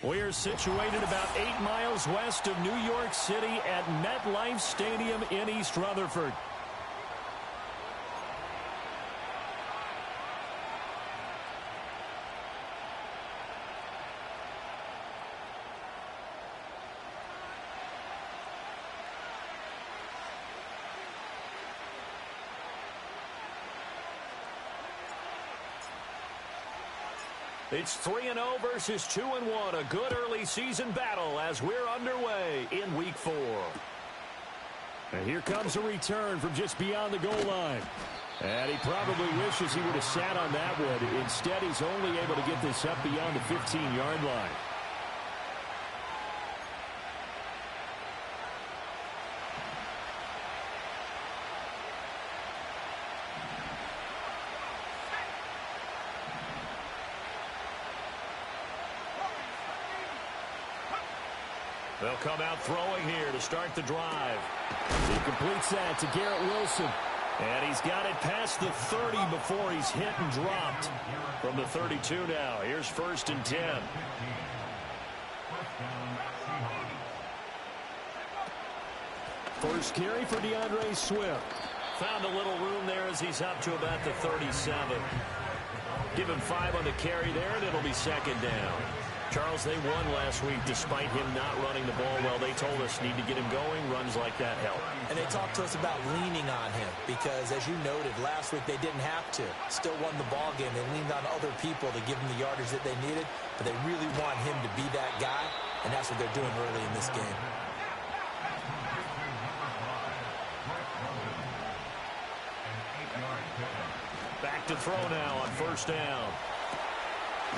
We're situated about 8 miles west of New York City at MetLife Stadium in East Rutherford. It's 3-0 versus 2-1. A good early season battle as we're underway in Week 4. And here comes a return from just beyond the goal line. And he probably wishes he would have sat on that one. Instead, he's only able to get this up beyond the 15-yard line. They'll come out throwing here to start the drive. He completes that to Garrett Wilson. And he's got it past the 30 before he's hit and dropped. From the 32 now. Here's 1st and 10. First carry for DeAndre Swift. Found a little room there as he's up to about the 37. Give him 5 on the carry there, and it'll be 2nd down. Charles, they won last week despite him not running the ball well. They told us need to get him going. Runs like that help. And they talked to us about leaning on him because, as you noted, last week they didn't have to. Still won the ball game. They leaned on other people to give them the yardage that they needed, but they really want him to be that guy, and that's what they're doing early in this game. Back to throw now on 1st down.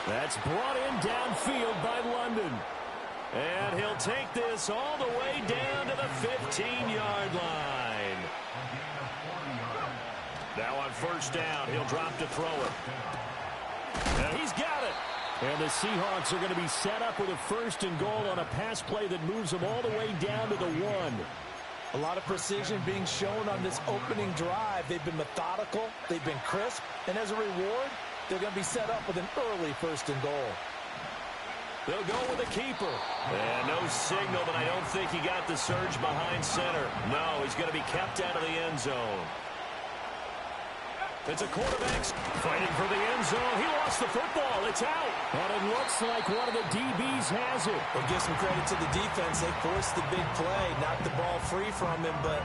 That's brought in downfield by London. And he'll take this all the way down to the 15-yard line. Now on 1st down, he'll drop to throw it. And he's got it. And the Seahawks are going to be set up with a 1st and goal on a pass play that moves them all the way down to the 1. A lot of precision being shown on this opening drive. They've been methodical. They've been crisp. And as a reward, they're going to be set up with an early 1st and goal. They'll go with a keeper. And no signal, but I don't think he got the surge behind center. No, he's going to be kept out of the end zone. It's a quarterback fighting for the end zone. He lost the football. It's out. But it looks like one of the DBs has it. Well, give some credit to the defense. They forced the big play, knocked the ball free from him, but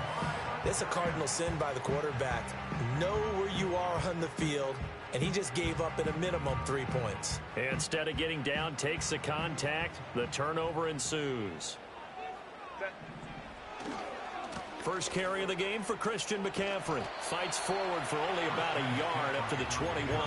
it's a cardinal sin by the quarterback. Know where you are on the field, and he just gave up at a minimum 3 points. Instead of getting down, takes the contact. The turnover ensues. First carry of the game for Christian McCaffrey. Fights forward for only about a yard up to the 21.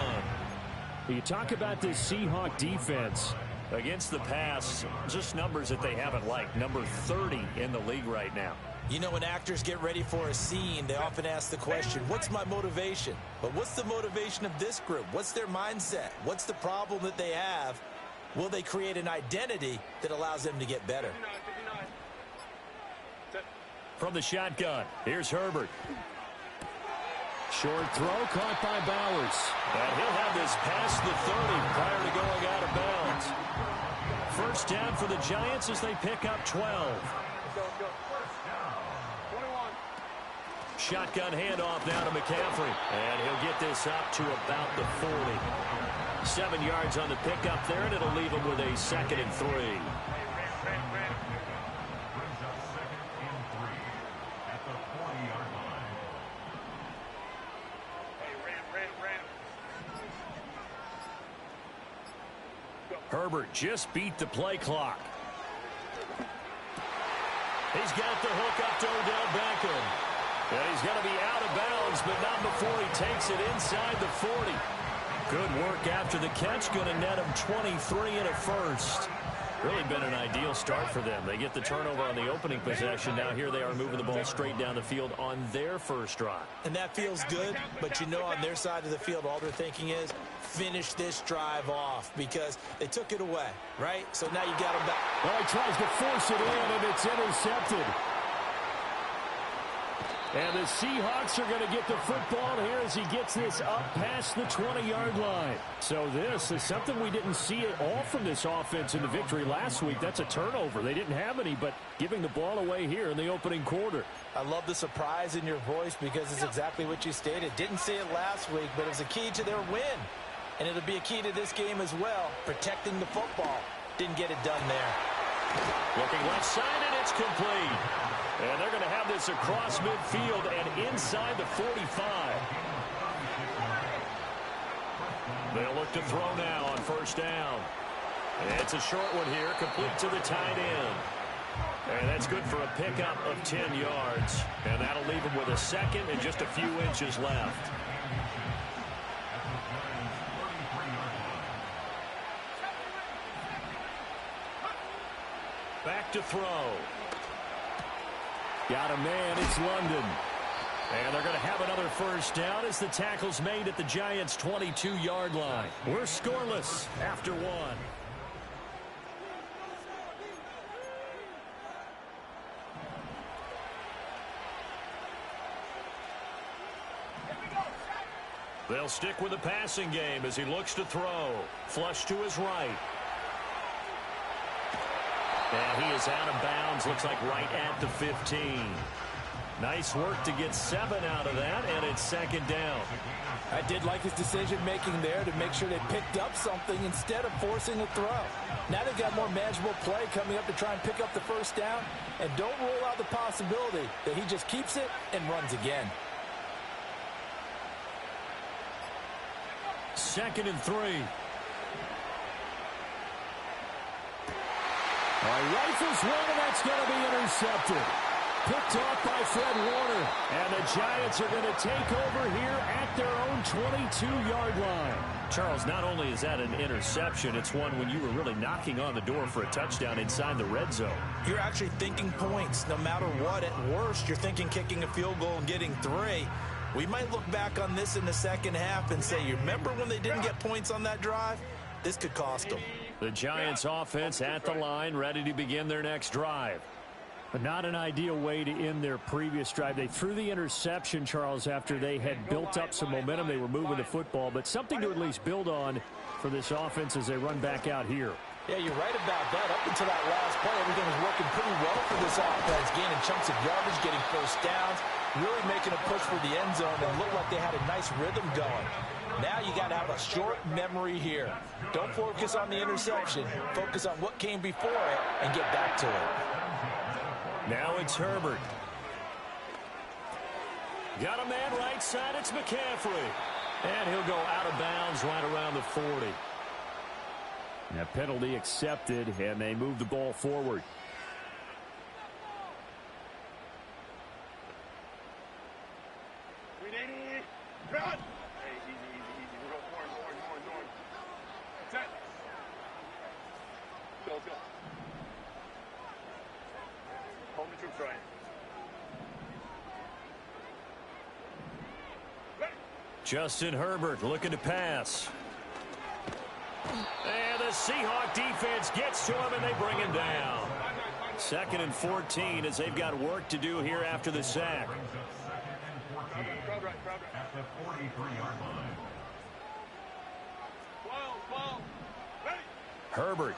You talk about this Seahawk defense against the pass, just numbers that they haven't liked. Number 30 in the league right now. You know, when actors get ready for a scene, they often ask the question, what's my motivation? But what's the motivation of this group? What's their mindset? What's the problem that they have? Will they create an identity that allows them to get better? From the shotgun, here's Herbert. Short throw caught by Bowers. And he'll have this past the 30 prior to going out of bounds. First down for the Giants as they pick up 12. Shotgun handoff now to McCaffrey. And he'll get this up to about the 40. 7 yards on the pickup there, and it'll leave him with a 2nd and 3. Herbert just beat the play clock. He's got the hook up to Odell Beckham. And he's going to be out of bounds, but not before he takes it inside the 40. Good work after the catch. Going to net him 23 and a 1st. Really been an ideal start for them. They get the turnover on the opening possession. Now here they are moving the ball straight down the field on their first drive. And that feels good, but you know on their side of the field, all they're thinking is finish this drive off because they took it away, right? So now you got them back. Well, he tries to force it in, and it's intercepted. And the Seahawks are going to get the football here as he gets this up past the 20-yard line. So this is something we didn't see at all from this offense in the victory last week. That's a turnover. They didn't have any, but giving the ball away here in the opening quarter. I love the surprise in your voice because it's exactly what you stated. Didn't see it last week, but it was a key to their win. And it'll be a key to this game as well, protecting the football. Didn't get it done there. Looking left side, and it's complete. And they're going to have this across midfield and inside the 45. They'll look to throw now on first down. It's a short one here, complete to the tight end. And that's good for a pickup of 10 yards. And that'll leave him with a second and just a few inches left. Back to throw. Got a man, it's London. And they're going to have another first down as the tackle's made at the Giants' 22-yard line. We're scoreless after one. They'll stick with the passing game as he looks to throw. Flush to his right. And he is out of bounds, looks like right at the 15. Nice work to get 7 out of that, and it's second down. I did like his decision-making there to make sure they picked up something instead of forcing a throw. Now they've got more manageable play coming up to try and pick up the first down, and don't rule out the possibility that he just keeps it and runs again. 2nd and 3. Rifles one, and that's going to be intercepted. Picked off by Fred Warner. And the Giants are going to take over here at their own 22-yard line. Charles, not only is that an interception, it's one when you were really knocking on the door for a touchdown inside the red zone. You're actually thinking points. No matter what, at worst, you're thinking kicking a field goal and getting 3. We might look back on this in the second half and say, you remember when they didn't get points on that drive? This could cost them. The Giants offense at the line, ready to begin their next drive. But not an ideal way to end their previous drive. They threw the interception, Charles, after they had built up some momentum. They were moving the football, but something to at least build on for this offense as they run back out here. Yeah, you're right about that. Up until that last play, everything was working pretty well for this offense, gaining chunks of yardage, getting first downs, really making a push for the end zone, and looked like they had a nice rhythm going. Now you got to have a short memory here. Don't focus on the interception. Focus on what came before it and get back to it. Now it's Herbert. Got a man right side. It's McCaffrey. And he'll go out of bounds right around the 40. A penalty accepted, and they move the ball forward. Run! Hey, easy. We're going horn. Set. Go. Hold the troops right. Justin Herbert looking to pass. And the Seahawk defense gets to him, and they bring him down. 2nd and 14 as they've got work to do here after the sack. At the 43-yard line. 12. Ready. Herbert.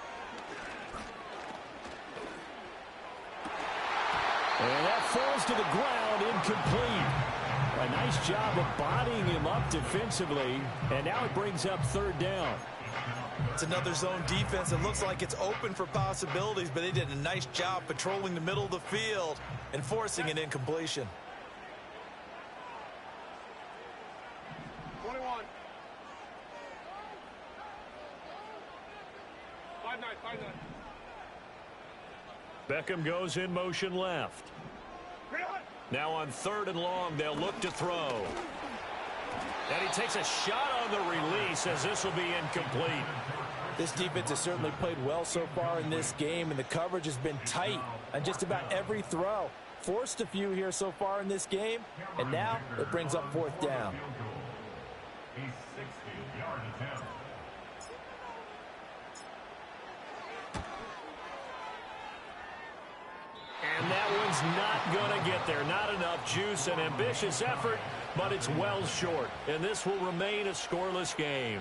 And that falls to the ground, incomplete. A nice job of bodying him up defensively, and now it brings up 3rd down. It's another zone defense. It looks like it's open for possibilities, but they did a nice job patrolling the middle of the field and forcing an incompletion. 21. 5-9. Beckham goes in motion left. Now on 3rd and long, they'll look to throw. And he takes a shot on the release as this will be incomplete. This defense has certainly played well so far in this game, and the coverage has been tight on just about every throw. Forced a few here so far in this game, and now it brings up 4th down. A 60-yard attempt. And And that one's not going to get there. Not enough juice. An ambitious effort, but it's well short. And this will remain a scoreless game.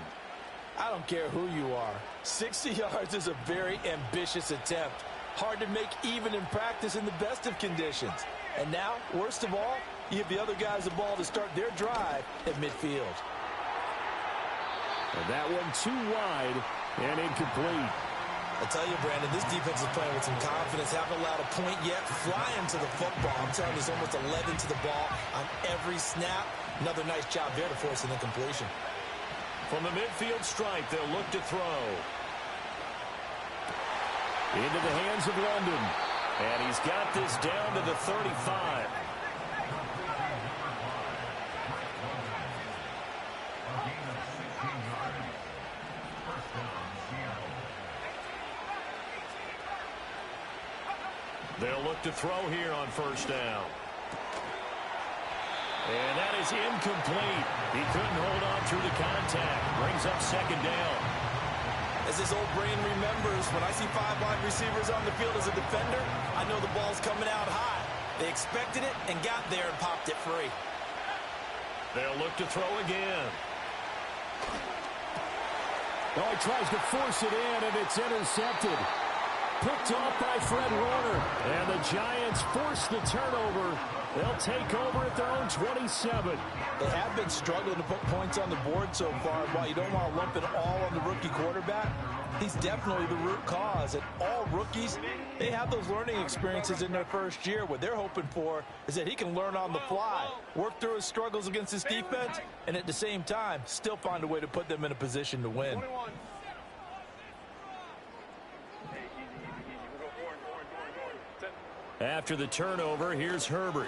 I don't care who you are. 60 yards is a very ambitious attempt. Hard to make even in practice in the best of conditions. And now, worst of all, you give the other guys the ball to start their drive at midfield. And that one too wide and incomplete. I tell you, Brandon, this defense is playing with some confidence. Haven't allowed a point yet. Flying to the football. I'm telling you, there's almost 11 to the ball on every snap. Another nice job there to force an incompletion. From the midfield stripe, they'll look to throw. Into the hands of London. And he's got this down to the 35. They'll look to throw here on first down. And that is incomplete. He couldn't hold on through the contact. Brings up second down. As his old brain remembers, when I see 5 wide receivers on the field as a defender, I know the ball's coming out high. They expected it and got there and popped it free. They'll look to throw again. Oh, he tries to force it in, and it's intercepted. Picked off by Fred Warner. And the Giants force the turnover. They'll take over at their own 27. They have been struggling to put points on the board so far. While you don't want to lump it all on the rookie quarterback, he's definitely the root cause. And all rookies, they have those learning experiences in their first year. What they're hoping for is that he can learn on the fly, work through his struggles against his defense, and at the same time, still find a way to put them in a position to win. After the turnover, here's Herbert.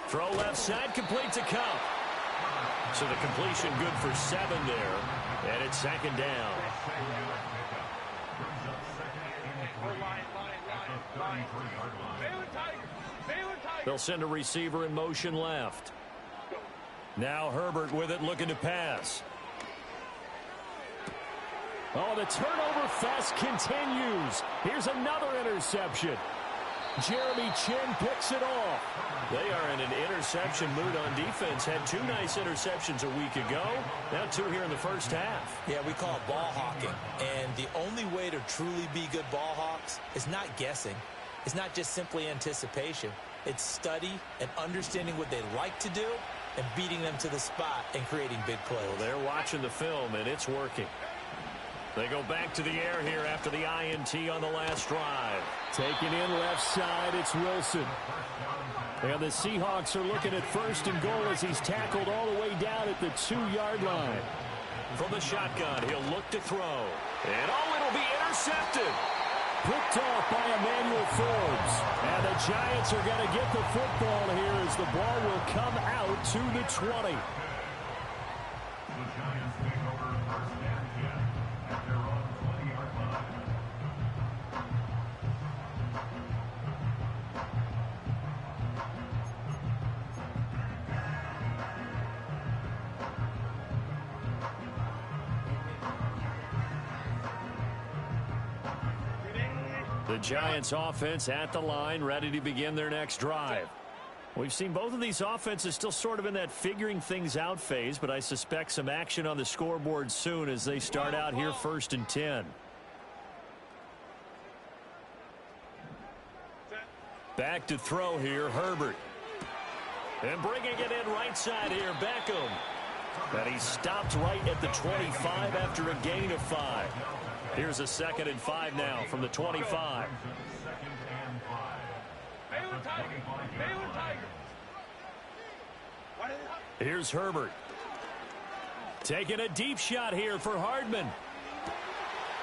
Throw left side, complete to Cup. So the completion good for 7 there. And it's second down. They'll send a receiver in motion left. Now Herbert with it, looking to pass. Oh, the turnover fest continues. Here's another interception. Jeremy Chin picks it off. They are in an interception mood on defense. Had 2 nice interceptions a week ago. Now 2 here in the first half. Yeah, we call it ball hawking. And the only way to truly be good ball hawks is not guessing. It's not just simply anticipation. It's study and understanding what they like to do and beating them to the spot and creating big plays. Well, they're watching the film, and it's working. They go back to the air here after the INT on the last drive. Taken in left side, it's Wilson. And the Seahawks are looking at first and goal as he's tackled all the way down at the 2-yard line. From the shotgun, he'll look to throw. And it'll be intercepted. Picked off by Emmanuel Forbes. And the Giants are going to get the football here as the ball will come out to the 20. The Giants take over first and 10 at their own 20-yard line. The Giants offense at the line, ready to begin their next drive. We've seen both of these offenses still sort of in that figuring things out phase, but I suspect some action on the scoreboard soon as they start out here first and 10. Back to throw here, Herbert. And bringing it in right side here, Beckham. And he stopped right at the 25 after a gain of 5. Here's a 2nd and 5 now from the 25. Here's Herbert. Taking a deep shot here for Hardman.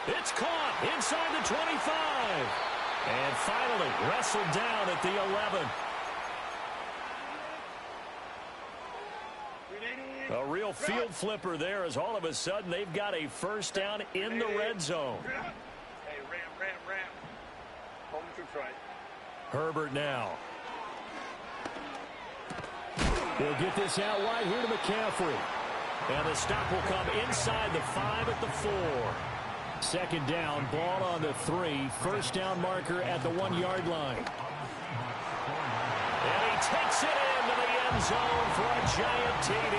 It's caught inside the 25. And finally wrestled down at the 11. A real field flipper there as all of a sudden they've got a first down in the red zone. Hey, ram. Home to try. Herbert now. They'll get this out wide here to McCaffrey. And the stop will come inside the 5 at the 4. Second down, ball on the 3. First down marker at the 1-yard line. And he takes it into the end zone for a giant TD.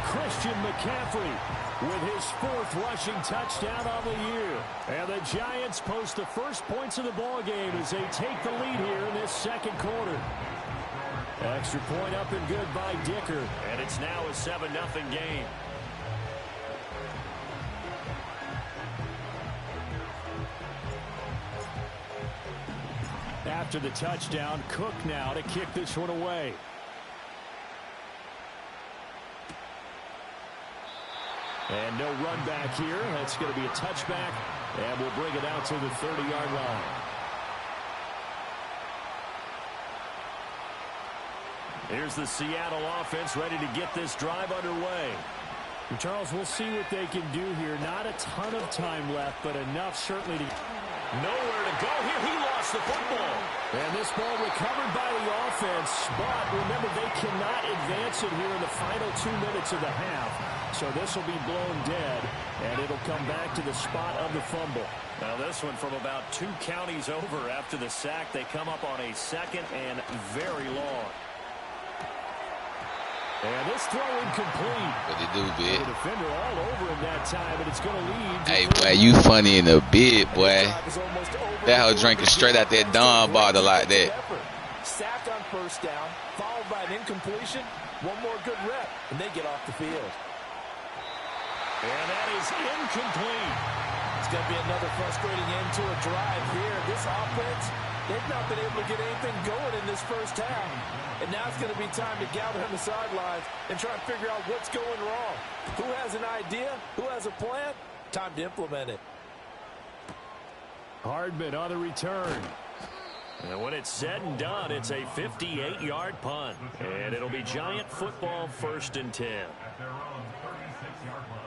Christian McCaffrey with his 4th rushing touchdown on the year. And the Giants post the first points of the ball game as they take the lead here in this second quarter. Extra point up and good by Dicker. And it's now a 7-0 game. After the touchdown, Cook now to kick this one away. And no run back here. That's going to be a touchback, and we'll bring it out to the 30-yard line. Here's the Seattle offense ready to get this drive underway. And Charles, we'll see what they can do here. Not a ton of time left, but enough certainly to... Nowhere to go here. He lost the football. And this ball recovered by the offense. But remember, they cannot advance it here in the final 2 minutes of the half. So this will be blown dead, and it'll come back to the spot of the fumble. Now this one from about 2 counties over after the sack. They come up on a 2nd and very long. And this throw incomplete. What they do, bit? The defender all over him that time, and it's going to lead. Hey, boy, you funny in a bit, boy. That hoe drinking straight out that Dawn bottle like that. Sacked on first down, followed by an incompletion. One more good rep, and they get off the field. And that is incomplete. It's going to be another frustrating end to a drive here. This offense, they've not been able to get anything going in this first half. And now it's going to be time to gather on the sidelines and try and figure out what's going wrong. Who has an idea? Who has a plan? Time to implement it. Hardman on the return. And when it's said and done, it's a 58-yard punt. And it'll be Giant football 1st and 10. At their own 36-yard line.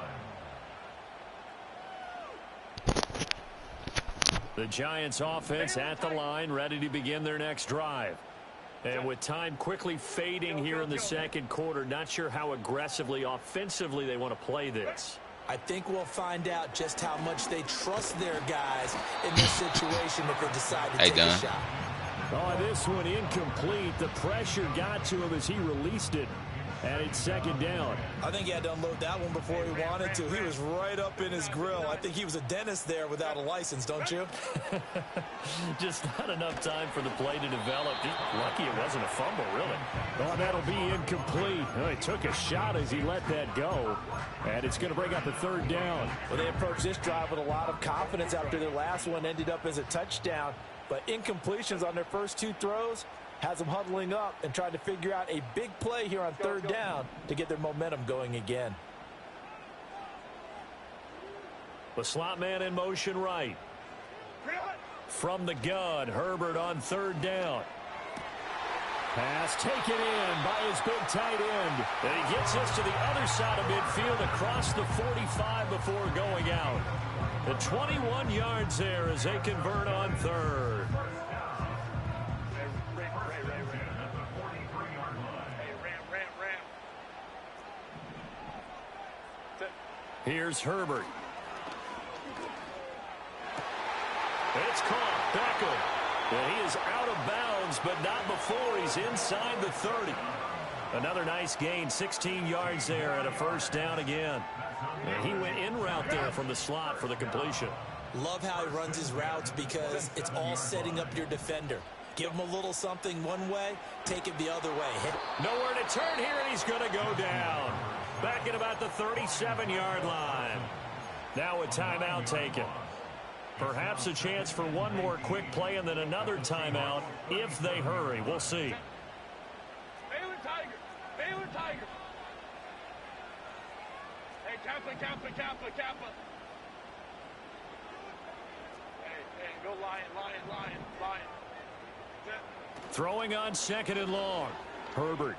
The Giants offense at the line, ready to begin their next drive. And with time quickly fading here in the second quarter, not sure how aggressively, offensively they want to play this. I think we'll find out just how much they trust their guys in this situation if they decide to take a shot. Oh, this one incomplete. The pressure got to him as he released it. And it's 2nd down. I think he had to unload that one before he wanted to. He was right up in his grill. I think he was a dentist there without a license, don't you? Just not enough time for the play to develop. Just lucky it wasn't a fumble, really. Oh, that'll be incomplete. Oh, he took a shot as he let that go. And it's going to bring up the 3rd down. Well, they approached this drive with a lot of confidence after their last one ended up as a touchdown. But incompletions on their first 2 throws has them huddling up and trying to figure out a big play here on 3rd down to get their momentum going again. The slot man in motion right. From the gun, Herbert on 3rd down. Pass taken in by his big tight end. And he gets us to the other side of midfield across the 45 before going out. The 21 yards there as they convert on 3rd. Here's Herbert. It's caught. Beckham. And he is out of bounds, but not before he's inside the 30. Another nice gain, 16 yards there and a 1st down again. And he went in route there from the slot for the completion. Love how he runs his routes because it's all setting up your defender. Give him a little something one way, take it the other way. Nowhere to turn here, and he's going to go down. Back at about the 37-yard line. Now a timeout taken. Perhaps a chance for one more quick play and then another timeout if they hurry. We'll see. Baylor Tigers. Baylor Tigers. Hey, Kappa. Hey, go Lion. Throwing on 2nd and long. Herbert.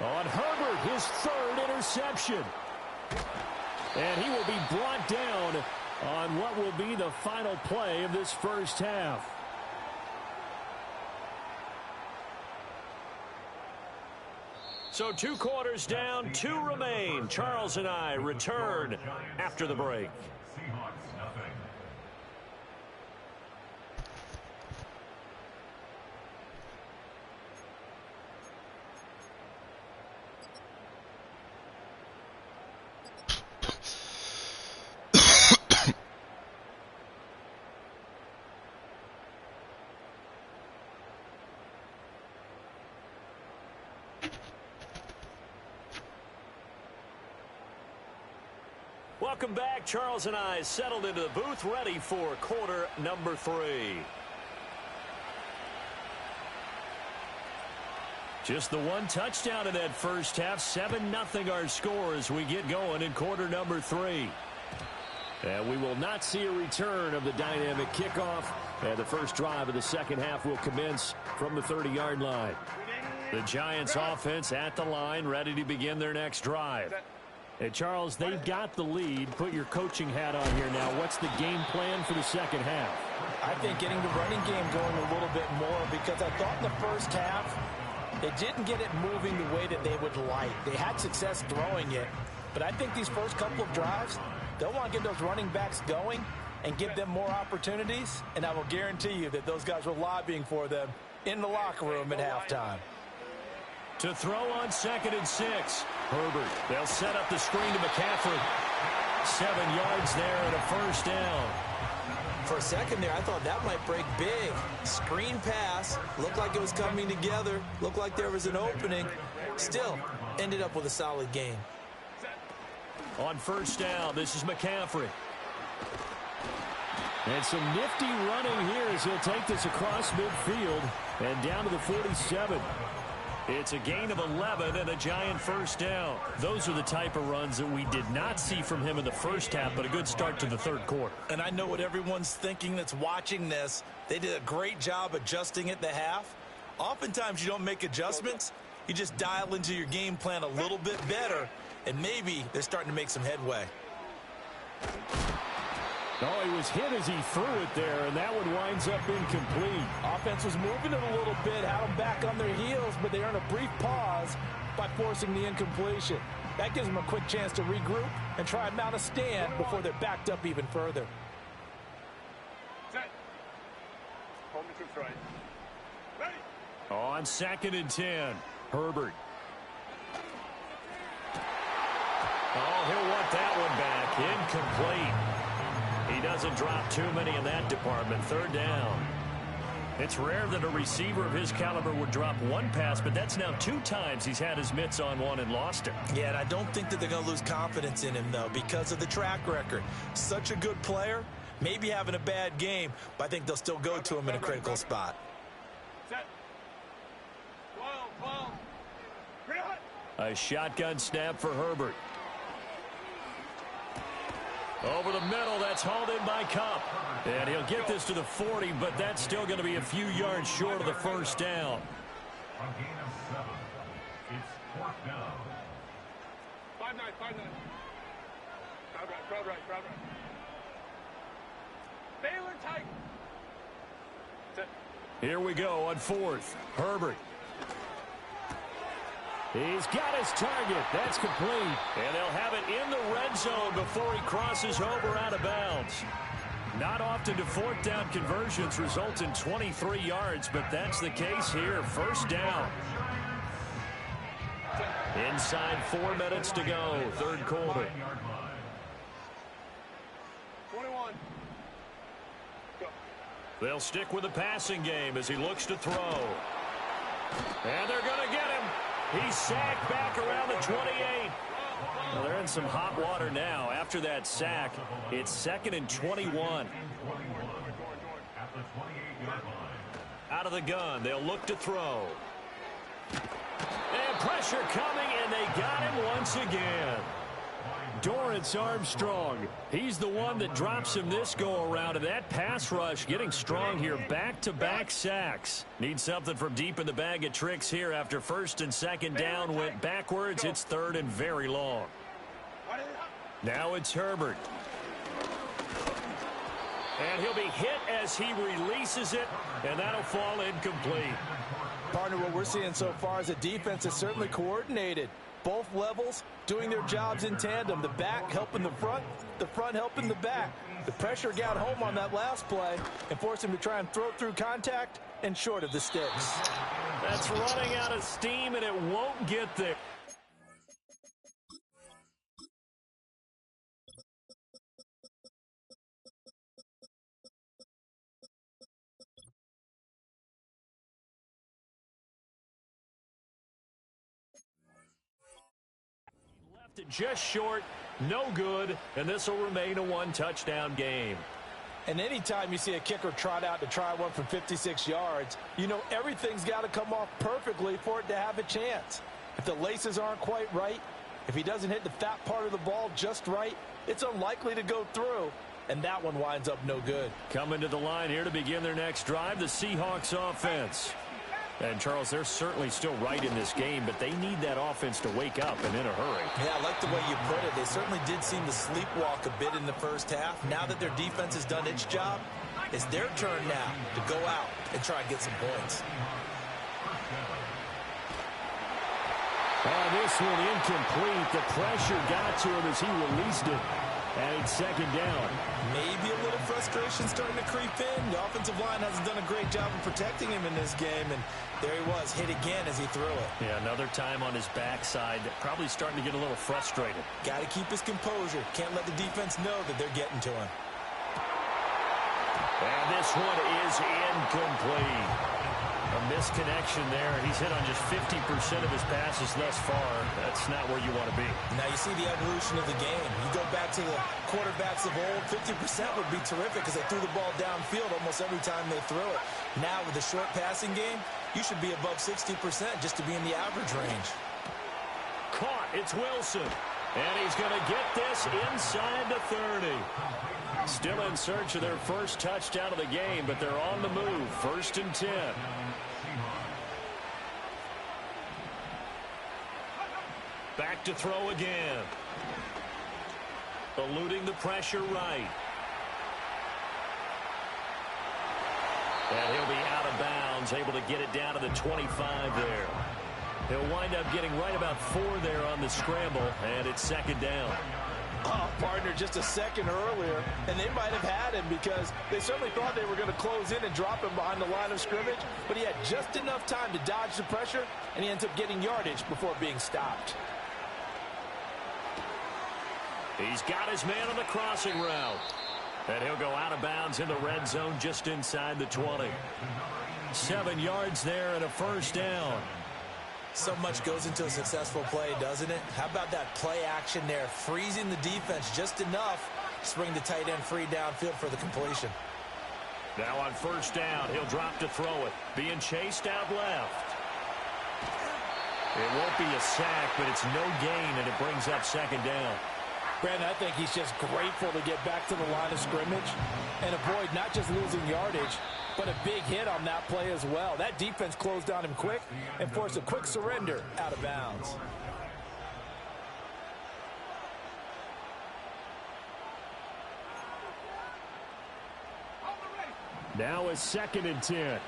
On Herbert, his 3rd interception. And he will be brought down on what will be the final play of this first half. So 2 quarters down, 2 remain. Charles and I return after the break. Seahawks nothing. Welcome back. Charles and I settled into the booth, ready for quarter number 3. Just the 1 touchdown in that first half. 7-0 our score as we get going in quarter number 3. And we will not see a return of the dynamic kickoff. And the first drive of the second half will commence from the 30-yard line. The Giants offense at the line, ready to begin their next drive. Hey, Charles, they've got the lead. Put your coaching hat on here now. What's the game plan for the second half? I think getting the running game going a little bit more, because I thought in the first half they didn't get it moving the way that they would like. They had success throwing it, but I think these first couple of drives, they'll want to get those running backs going and give them more opportunities, and I will guarantee you that those guys were lobbying for them in the locker room at halftime. To throw on 2nd and 6. Herbert. They'll set up the screen to McCaffrey. 7 yards there and a first down. For a second there, I thought that might break big. Screen pass. Looked like it was coming together. Looked like there was an opening. Still, ended up with a solid game. On first down, this is McCaffrey. And some nifty running here as he'll take this across midfield and down to the 47. It's a gain of 11 and a Giant first down. Those are the type of runs that we did not see from him in the first half, but a good start to the third quarter. And I know what everyone's thinking that's watching this. They did a great job adjusting at the half. Oftentimes you don't make adjustments. You just dial into your game plan a little bit better, and maybe they're starting to make some headway. Oh, he was hit as he threw it there, and that one winds up incomplete. Offense was moving it a little bit, had them back on their heels, but they earned a brief pause by forcing the incompletion. That gives them a quick chance to regroup and try and mount a stand before they're backed up even further. Set. Home to troops right. Ready. On 2nd and 10, Herbert. Oh, he'll want that one back. Incomplete. He doesn't drop too many in that department. 3rd down. It's rare that a receiver of his caliber would drop 1 pass, but that's now 2 times he's had his mitts on one and lost it. Yeah, and I don't think that they're going to lose confidence in him, though, because of the track record. Such a good player, maybe having a bad game, but I think they'll still go to him in a critical spot. Set. 12. Pretty hot. A shotgun snap for Herbert. Over the middle, that's hauled in by Kupp. And he'll get this to the 40, but that's still going to be a few yards short of the first down. A gain of 7. It's 4th down. 5-9. Crowd right. Baylor Tiger. Set. Here we go on 4th. Herbert. He's got his target. That's complete. And they'll have it in the red zone before he crosses over out of bounds. Not often do 4th down conversions result in 23 yards, but that's the case here. First down. Inside 4 minutes to go. 3rd quarter. 21. Go. They'll stick with the passing game as he looks to throw. And they're going to get him. He's sacked back around the 28. Well, they're in some hot water now. After that sack, it's 2nd and 21. Out of the gun, they'll look to throw. And pressure coming, and they got him once again. Dorrance Armstrong, he's the one that drops him this go-around, and that pass rush getting strong here. Back-to-back sacks. Need something from deep in the bag of tricks here after 1st and 2nd down went backwards. It's 3rd and very long. Now it's Herbert. And he'll be hit as he releases it, and that'll fall incomplete. Partner, what we're seeing so far is a defense is certainly coordinated. Both levels doing their jobs in tandem. The back helping the front helping the back. The pressure got home on that last play and forced him to try and throw through contact and short of the sticks. That's running out of steam, and it won't get there. Left it just short, no good, and this will remain a one-touchdown game. And anytime you see a kicker trot out to try one from 56 yards, you know everything's got to come off perfectly for it to have a chance. If the laces aren't quite right, if he doesn't hit the fat part of the ball just right, it's unlikely to go through, and that one winds up no good. Coming to the line here to begin their next drive, the Seahawks offense. And, Charles, they're certainly still right in this game, but they need that offense to wake up and in a hurry. Yeah, I like the way you put it. They certainly did seem to sleepwalk a bit in the first half. Now that their defense has done its job, it's their turn now to go out and try and get some points. This one incomplete. The pressure got to him as he released it. And it's second down. Maybe a little frustration starting to creep in. The offensive line hasn't done a great job of protecting him in this game, and there he was, hit again as he threw it. Yeah, another time on his backside. Probably starting to get a little frustrated. Got to keep his composure. Can't let the defense know that they're getting to him. And this one is incomplete. A misconnection there. He's hit on just 50% of his passes thus far. That's not where you want to be. Now you see the evolution of the game. You go back to the quarterbacks of old, 50% would be terrific because they threw the ball downfield almost every time they threw it. Now with the short passing game, you should be above 60% just to be in the average range. Caught. It's Wilson. And he's going to get this inside the 30. Still in search of their first touchdown of the game, but they're on the move. 1st and 10. Back to throw again. Eluding the pressure right. And he'll be out of bounds, able to get it down to the 25 there. He'll wind up getting right about 4 there on the scramble, and it's second down. Oh, partner, just a second earlier, and they might have had him because they certainly thought they were going to close in and drop him behind the line of scrimmage, but he had just enough time to dodge the pressure, and he ends up getting yardage before being stopped. He's got his man on the crossing route, and he'll go out of bounds in the red zone just inside the 20. 7 yards there and a first down. So much goes into a successful play, doesn't it? How about that play action there, freezing the defense just enough to spring the tight end free downfield for the completion. Now on first down, he'll drop to throw it. Being chased out left. It won't be a sack, but it's no gain, and it brings up second down. Brandon, I think he's just grateful to get back to the line of scrimmage and avoid not just losing yardage, but a big hit on that play as well. That defense closed on him quick and forced a quick surrender out of bounds. Now it's 2nd and 10.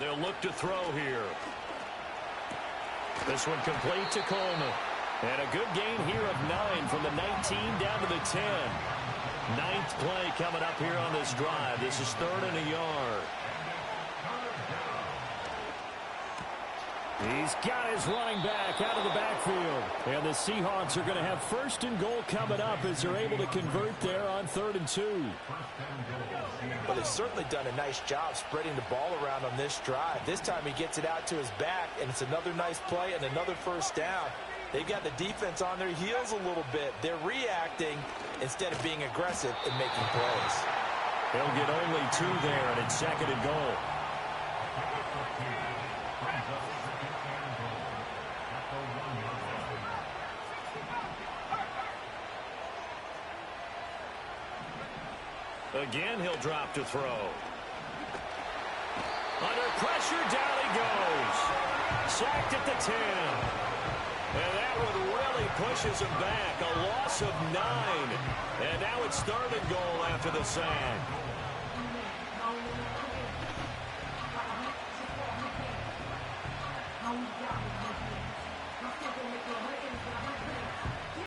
They'll look to throw here. This one complete to Coleman. And a good gain here of 9 from the 19 down to the 10. 9th play coming up here on this drive. This is 3rd and a yard. He's got his running back out of the backfield. And the Seahawks are going to have 1st and goal coming up as they're able to convert there on 3rd and 2. Well, they've certainly done a nice job spreading the ball around on this drive. This time he gets it out to his back, and it's another nice play and another first down. They've got the defense on their heels a little bit. They're reacting instead of being aggressive and making plays. They'll get only 2 there, and it's 2nd and goal. Again, he'll drop to throw. Under pressure, down he goes. Sacked at the 10. And that one really pushes him back. A loss of 9. And now it's 3rd and goal after the sack.